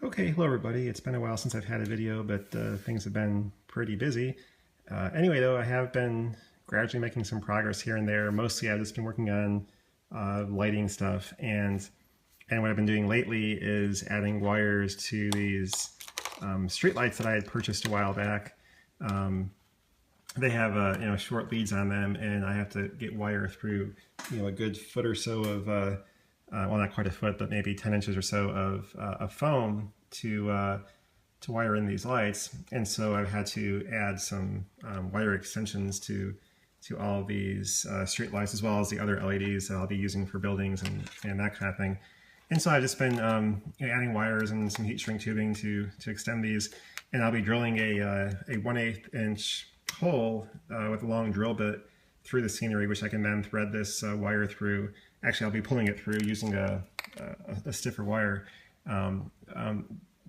Okay, hello everybody. It's been a while since I've had a video, but things have been pretty busy. Anyway, though, I have been gradually making some progress here and there. Mostly I've just been working on lighting stuff, and what I've been doing lately is adding wires to these street lights that I had purchased a while back. They have short leads on them, and I have to get wire through a good foot or so of well, not quite a foot, but maybe 10 inches or so of foam to wire in these lights. And so I've had to add some wire extensions to all of these street lights, as well as the other LEDs that I'll be using for buildings and that kind of thing. And so I've just been adding wires and some heat shrink tubing to extend these. And I'll be drilling a 1/8 inch hole with a long drill bit through the scenery, which I can then thread this wire through. Actually, I'll be pulling it through using a stiffer wire.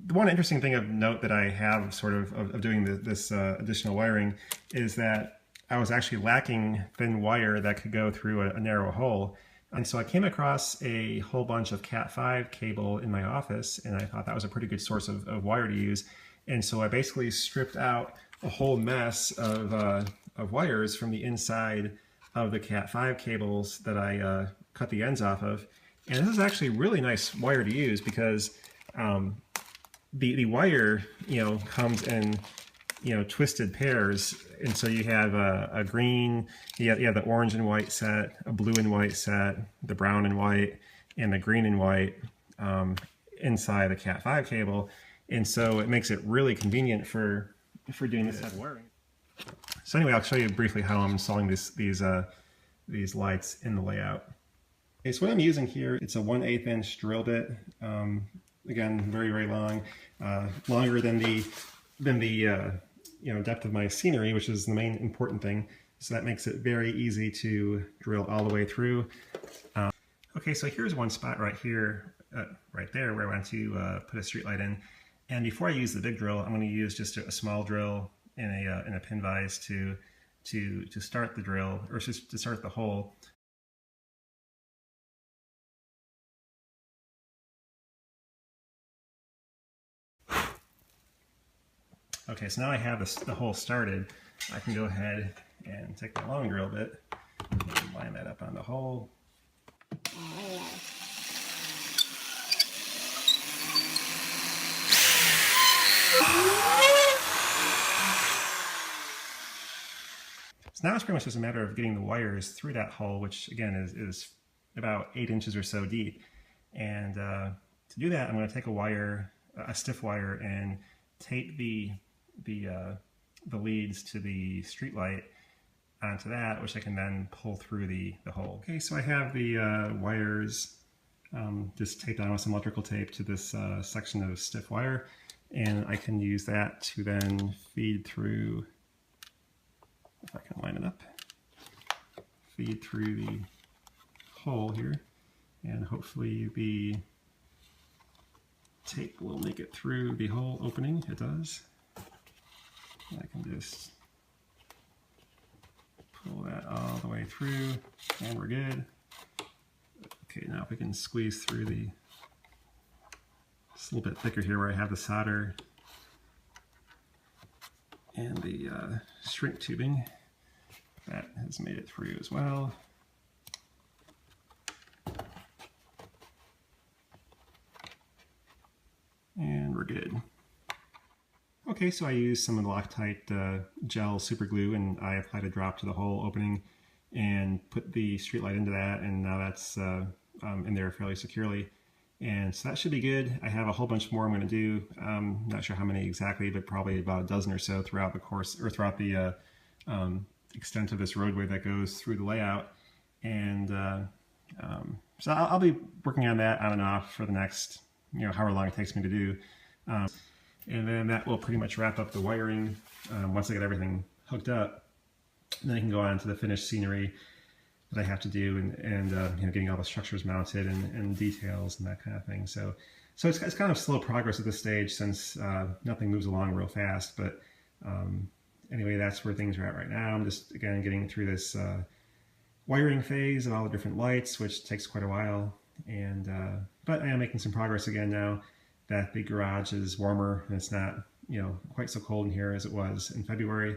The one interesting thing of note that I have sort of doing this additional wiring is that I was actually lacking thin wire that could go through a narrow hole. And so I came across a whole bunch of Cat 5 cable in my office, and I thought that was a pretty good source of wire to use. And so I basically stripped out a whole mess of wires from the inside of the Cat 5 cables that I cut the ends off of. And this is actually really nice wire to use because the wire comes in twisted pairs, and so you have a green, you have the orange and white set, a blue and white set, the brown and white, and the green and white inside the Cat 5 cable. And so it makes it really convenient for doing this type of wiring. So anyway, I'll show you briefly how I'm installing these lights in the layout. Okay, so what I'm using here, it's a 1/8 inch drill bit. Again, very, very long, longer than the depth of my scenery, which is the main important thing. So that makes it very easy to drill all the way through. Okay, so here's one spot right here, right there, where I want to put a street light in. And before I use the big drill, I'm going to use just a small drill in a pin vise to start the drill, or just to start the hole. Okay, so now I have the hole started. I can go ahead and take the long drill bit and line that up on the hole. So now it's pretty much just a matter of getting the wires through that hole, which again is about 8 inches or so deep. And to do that, I'm going to take a stiff wire, and tape the leads to the street light onto that, which I can then pull through the hole. Okay, so I have the wires just taped on with some electrical tape to this section of stiff wire, and I can use that to then feed through, if I can line it up, feed through the hole here, and hopefully the tape will make it through the hole opening. It does. I can just pull that all the way through, and we're good. Okay, now if we can squeeze through it's a little bit thicker here where I have the solder and the shrink tubing. That has made it through as well. And we're good. Okay, so I used some of the Loctite gel super glue, and I applied a drop to the hole opening and put the street light into that, and now that's in there fairly securely. And so that should be good. I have a whole bunch more I'm going to do. Not sure how many exactly, but probably about a dozen or so throughout the course, or throughout the extent of this roadway that goes through the layout. And so I'll be working on that on and off for the next, however long it takes me to do. And then that will pretty much wrap up the wiring once I get everything hooked up. And then I can go on to the finished scenery that I have to do, and getting all the structures mounted and details and that kind of thing. So it's kind of slow progress at this stage, since nothing moves along real fast. But anyway, that's where things are at right now. I'm just, again, getting through this wiring phase of all the different lights, which takes quite a while. And but I am making some progress again now. that the garage is warmer and it's not, quite so cold in here as it was in February.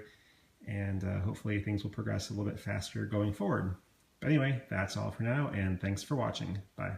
And hopefully things will progress a little bit faster going forward. But anyway, that's all for now, and thanks for watching. Bye.